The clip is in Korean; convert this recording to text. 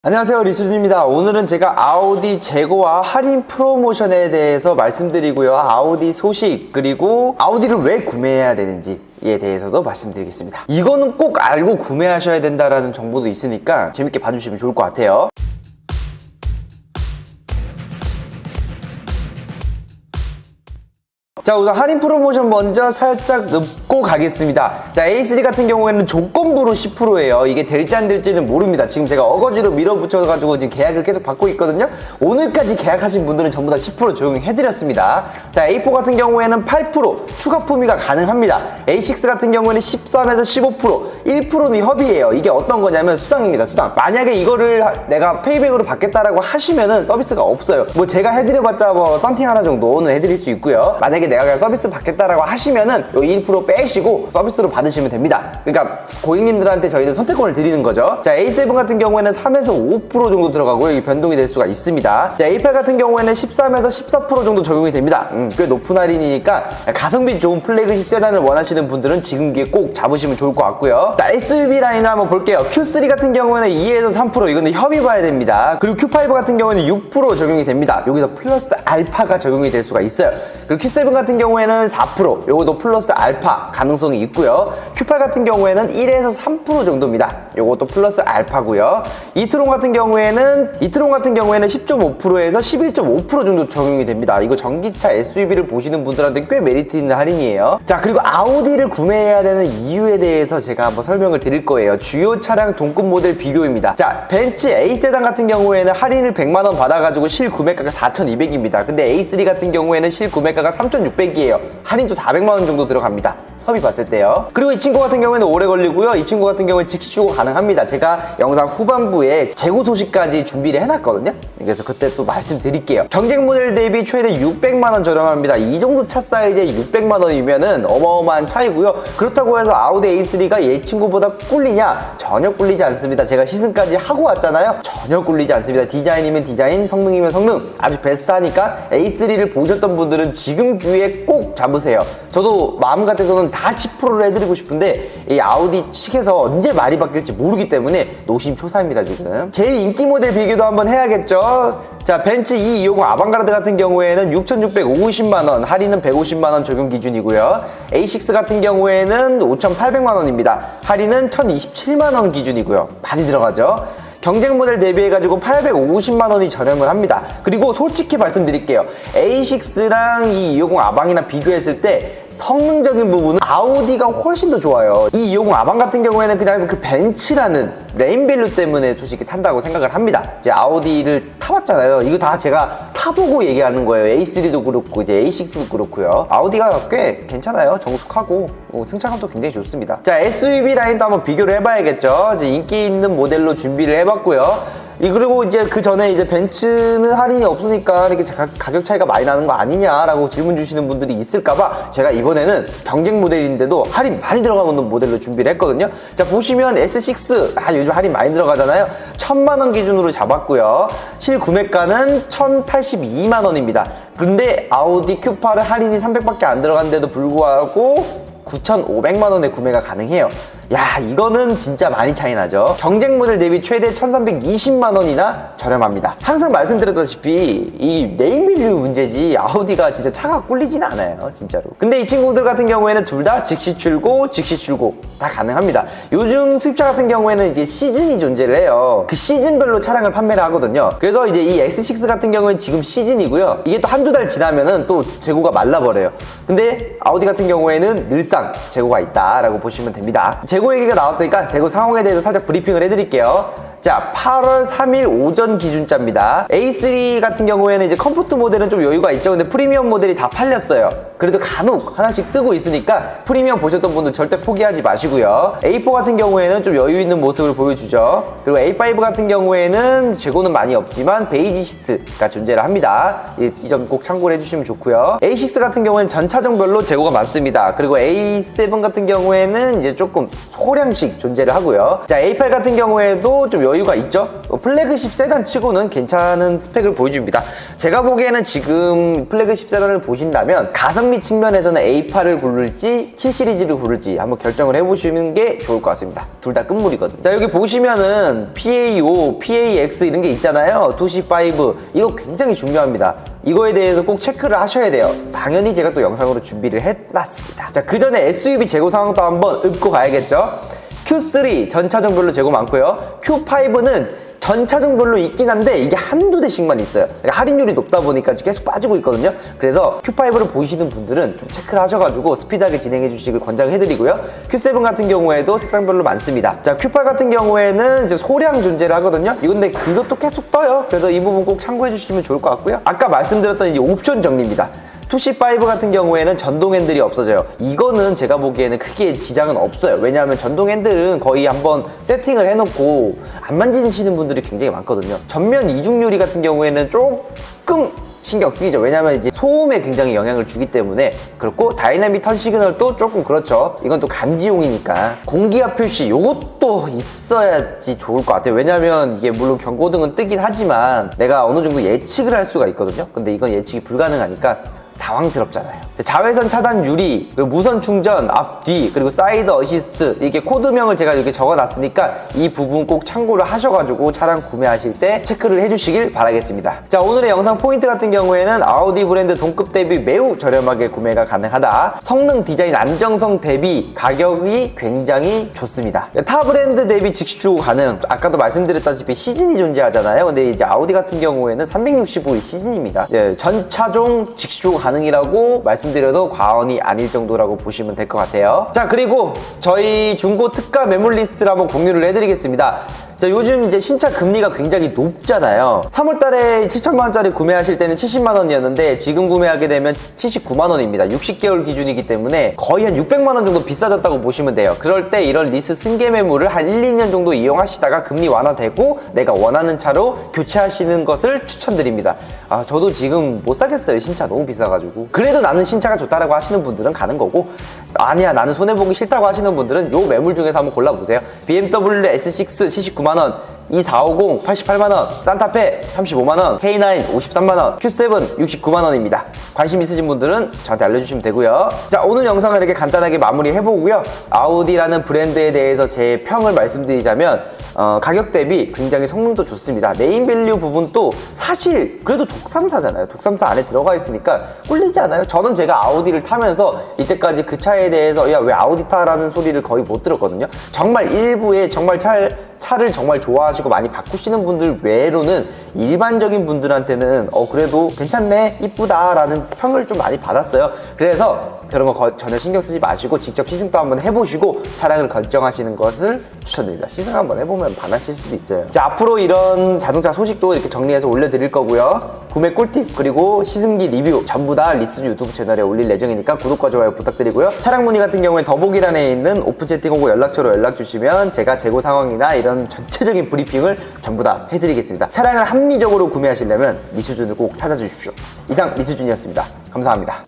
안녕하세요, 리수준입니다. 오늘은 제가 아우디 재고와 할인 프로모션에 대해서 말씀드리고요. 아우디 소식, 그리고 아우디를 왜 구매해야 되는지에 대해서도 말씀드리겠습니다. 이거는 꼭 알고 구매하셔야 된다라는 정보도 있으니까 재밌게 봐주시면 좋을 것 같아요. 자, 우선 할인 프로모션 먼저 살짝 짚고 가겠습니다. 자, A3 같은 경우에는 조건부로 10%예요. 이게 될지 안 될지는 모릅니다. 지금 제가 어거지로 밀어붙여가지고 지금 계약을 계속 받고 있거든요. 오늘까지 계약하신 분들은 전부 다 10% 적용해드렸습니다. 자, A4 같은 경우에는 8% 추가 품위가 가능합니다. A6 같은 경우에는 13에서 15%, 1%는 협의예요. 이게 어떤 거냐면 수당입니다. 수당. 만약에 이거를 내가 페이백으로 받겠다라고 하시면은 서비스가 없어요. 뭐 제가 해드려봤자 뭐 썬팅 하나 정도는 해드릴 수 있고요. 만약에 내가 그냥 서비스 받겠다라고 하시면은 이 1% 빼시고 서비스로 받으시면 됩니다. 그러니까 고객님들한테 저희는 선택권을 드리는 거죠. 자, A7 같은 경우에는 3에서 5% 정도 들어가고요. 이게 변동이 될 수가 있습니다. 자, A8 같은 경우에는 13에서 14% 정도 적용이 됩니다. 꽤 높은 할인이니까 가성비 좋은 플래그십 세단을 원하시는 분들은 지금 기회 꼭 잡으시면 좋을 것 같고요. 자, SUV 라인을 한번 볼게요. Q3 같은 경우에는 2에서 3%, 이거는 협의 봐야 됩니다. 그리고 Q5 같은 경우에는 6% 적용이 됩니다. 여기서 플러스 알파가 적용이 될 수가 있어요. 그리고 Q7 같은 경우에는 4%, 요것도 플러스 알파 가능성이 있고요. Q8 같은 경우에는 1에서 3% 정도입니다. 요것도 플러스 알파고요. 이트론 같은 경우에는 10.5%에서 11.5% 정도 적용이 됩니다. 이거 전기차 SUV를 보시는 분들한테 꽤 메리트 있는 할인이에요. 자, 그리고 아우디를 구매해야 되는 이유에 대해서 제가 한번 설명을 드릴 거예요. 주요 차량 동급 모델 비교입니다. 자, 벤츠 A 세단 같은 경우에는 할인을 100만원 받아가지고 실구매가가 4,200입니다. 근데 A3 같은 경우에는 실구매가가 3,600이에요. 할인도 400만원 정도 들어갑니다. 협의 봤을 때요. 그리고 이 친구 같은 경우에는 오래 걸리고요. 이 친구 같은 경우에 즉시 출고 가능합니다. 제가 영상 후반부에 재고 소식까지 준비를 해놨거든요. 그래서 그때 또 말씀드릴게요. 경쟁 모델 대비 최대 600만원 저렴합니다. 이 정도 차 사이즈에 600만원이면은 어마어마한 차이고요. 그렇다고 해서 아우디 A3가 얘 친구보다 꿀리냐? 전혀 꿀리지 않습니다. 제가 시승까지 하고 왔잖아요. 전혀 꿀리지 않습니다. 디자인이면 디자인, 성능이면 성능, 아주 베스트하니까 A3를 보셨던 분들은 지금 기회에 꼭 잡으세요. 저도 마음 같아서는 다 10%를 해드리고 싶은데 이 아우디 측에서 언제 말이 바뀔지 모르기 때문에 노심초사입니다. 지금 제일 인기 모델 비교도 한번 해야겠죠. 자, 벤츠 E250 아방가르드 같은 경우에는 6,650만원, 할인은 150만원 적용 기준이고요. A6 같은 경우에는 5,800만원입니다. 할인은 1,027만원 기준이고요. 많이 들어가죠. 경쟁 모델 대비해가지고 850만원이 저렴을 합니다. 그리고 솔직히 말씀드릴게요. A6랑 이 250 아방이랑 비교했을 때 성능적인 부분은 아우디가 훨씬 더 좋아요. 이 250 아방 같은 경우에는 그냥 그 벤츠라는 레인밸류 때문에 솔직히 탄다고 생각을 합니다. 이제 아우디를 타봤잖아요. 이거 다 제가 타보고 얘기하는 거예요. A3도 그렇고 이제 A6도 그렇고요. 아우디가 꽤 괜찮아요. 정숙하고 승차감도 굉장히 좋습니다. 자, SUV 라인도 한번 비교를 해봐야겠죠. 이제 인기 있는 모델로 준비를 해봤고요. 그리고 이제 그 전에 이제 벤츠는 할인이 없으니까 이렇게 가격 차이가 많이 나는 거 아니냐라고 질문 주시는 분들이 있을까봐 제가 이번에는 경쟁 모델인데도 할인 많이 들어가는 모델로 준비를 했거든요. 자, 보시면 S6 요즘 할인 많이 들어가잖아요. 1,000만원 기준으로 잡았고요. 실구매가는 1,082만원입니다. 근데 아우디 Q8은 할인이 300밖에 안 들어간데도 불구하고 9,500만원에 구매가 가능해요. 야, 이거는 진짜 많이 차이 나죠. 경쟁 모델 대비 최대 1,320만원이나 저렴합니다. 항상 말씀드렸다시피 이 네임밸류 문제지 아우디가 진짜 차가 꿀리진 않아요, 진짜로. 근데 이 친구들 같은 경우에는 둘 다 즉시 출고 다 가능합니다. 요즘 수입차 같은 경우에는 이제 시즌이 존재를 해요. 그 시즌별로 차량을 판매를 하거든요. 그래서 이제 이 X6 같은 경우에는 지금 시즌이고요. 이게 또 한두 달 지나면은 또 재고가 말라버려요. 근데 아우디 같은 경우에는 늘상 재고가 있다라고 보시면 됩니다. 재고 얘기가 나왔으니까 재고 상황에 대해서 살짝 브리핑을 해드릴게요. 자, 8월 3일 오전 기준자입니다. A3 같은 경우에는 이제 컴포트 모델은 좀 여유가 있죠. 근데 프리미엄 모델이 다 팔렸어요. 그래도 간혹 하나씩 뜨고 있으니까 프리미엄 보셨던 분들 절대 포기하지 마시고요. A4 같은 경우에는 좀 여유 있는 모습을 보여주죠. 그리고 A5 같은 경우에는 재고는 많이 없지만 베이지 시트가 존재를 합니다. 이 점 꼭 참고를 해주시면 좋고요. A6 같은 경우에는 전 차종별로 재고가 많습니다. 그리고 A7 같은 경우에는 이제 조금 소량씩 존재를 하고요. 자, A8 같은 경우에도 좀 여유가 있죠. 플래그십 세단 치고는 괜찮은 스펙을 보여줍니다. 제가 보기에는 지금 플래그십 세단을 보신다면 가성비 측면에서는 A8을 고를지 7시리즈를 고를지 한번 결정을 해보시는 게 좋을 것 같습니다. 둘 다 끝물이거든요. 자, 여기 보시면은 PA5, PAX 이런 게 있잖아요. 2C5 이거 굉장히 중요합니다. 이거에 대해서 꼭 체크를 하셔야 돼요. 당연히 제가 또 영상으로 준비를 해놨습니다. 자, 그 전에 SUV 재고 상황도 한번 읊고 가야겠죠. Q3 전차종별로 재고 많고요. Q5는 전차종별로 있긴 한데 이게 한두 대씩만 있어요. 그러니까 할인율이 높다 보니까 계속 빠지고 있거든요. 그래서 Q5를 보시는 분들은 좀 체크를 하셔가지고 스피드하게 진행해 주시길 권장해드리고요. Q7 같은 경우에도 색상별로 많습니다. 자, Q8 같은 경우에는 이제 소량 존재를 하거든요. 이건데 그것도 계속 떠요. 그래서 이 부분 꼭 참고해 주시면 좋을 것 같고요. 아까 말씀드렸던 이제 옵션 정리입니다. 2C5 같은 경우에는 전동 핸들이 없어져요. 이거는 제가 보기에는 크게 지장은 없어요. 왜냐하면 전동 핸들은 거의 한번 세팅을 해놓고 안 만지시는 분들이 굉장히 많거든요. 전면 이중 유리 같은 경우에는 조금 신경 쓰이죠. 왜냐면 이제 소음에 굉장히 영향을 주기 때문에. 그렇고 다이나믹 턴 시그널도 조금 그렇죠. 이건 또 감지용이니까. 공기압 표시 요것도 있어야지 좋을 것 같아요. 왜냐면 이게 물론 경고등은 뜨긴 하지만 내가 어느 정도 예측을 할 수가 있거든요. 근데 이건 예측이 불가능하니까 당황스럽잖아요. 자외선 차단 유리, 그리고 무선 충전, 앞, 뒤, 그리고 사이드 어시스트, 이게 코드명을 제가 이렇게 적어놨으니까 이 부분 꼭 참고를 하셔가지고 차량 구매하실 때 체크를 해주시길 바라겠습니다. 자, 오늘의 영상 포인트 같은 경우에는 아우디 브랜드 동급 대비 매우 저렴하게 구매가 가능하다. 성능, 디자인, 안정성 대비 가격이 굉장히 좋습니다. 타 브랜드 대비 즉시 주고 가능. 아까도 말씀드렸다시피 시즌이 존재하잖아요. 근데 이제 아우디 같은 경우에는 365일 시즌입니다. 전 차종 즉시 주고 가능이라고 말씀드려도 과언이 아닐 정도라고 보시면 될 것 같아요. 자, 그리고 저희 중고 특가 매물 리스트를 한번 공유를 해드리겠습니다. 자, 요즘 이제 신차 금리가 굉장히 높잖아요. 3월달에 7천만원짜리 구매하실 때는 70만원이었는데 지금 구매하게 되면 79만원입니다. 60개월 기준이기 때문에 거의 한 600만원 정도 비싸졌다고 보시면 돼요. 그럴 때 이런 리스 승계 매물을 한 1, 2년 정도 이용하시다가 금리 완화되고 내가 원하는 차로 교체하시는 것을 추천드립니다. 아, 저도 지금 못 사겠어요. 신차 너무 비싸가지고. 그래도 나는 신차가 좋다라고 하시는 분들은 가는 거고, 아니야 나는 손해보기 싫다고 하시는 분들은 요 매물 중에서 한번 골라보세요. BMW S6 79만원, E450 88만원, 산타페 35만원, K9 53만원, Q7 69만원입니다. 관심 있으신 분들은 저한테 알려주시면 되고요. 자, 오늘 영상을 이렇게 간단하게 마무리해보고요. 아우디라는 브랜드에 대해서 제 평을 말씀드리자면 가격 대비 굉장히 성능도 좋습니다. 네임밸류 부분도 사실 그래도 독삼사잖아요. 독삼사 안에 들어가 있으니까 꿀리지 않아요? 저는 제가 아우디를 타면서 이때까지 그 차에 대해서 야, 왜 아우디 타라는 소리를 거의 못 들었거든요. 정말 일부에 정말 차를 정말 좋아하시고 많이 바꾸시는 분들 외로는 일반적인 분들한테는 그래도 괜찮네, 이쁘다 라는 평을 좀 많이 받았어요. 그래서 그런 거 전혀 신경 쓰지 마시고 직접 시승도 한번 해보시고 차량을 결정하시는 것을 추천드립니다. 시승 한번 해보면 반하실 수도 있어요. 자, 앞으로 이런 자동차 소식도 이렇게 정리해서 올려드릴 거고요. 구매 꿀팁 그리고 시승기 리뷰 전부 다 리스즈 유튜브 채널에 올릴 예정이니까 구독과 좋아요 부탁드리고요. 차량 문의 같은 경우에 더보기란에 있는 오픈 채팅 혹은 연락처로 연락 주시면 제가 재고 상황이나 이런 전체적인 브리핑을 전부 다 해드리겠습니다. 차량을 합리적으로 구매하시려면 리스준을 꼭 찾아주십시오. 이상 리스준이었습니다. 감사합니다.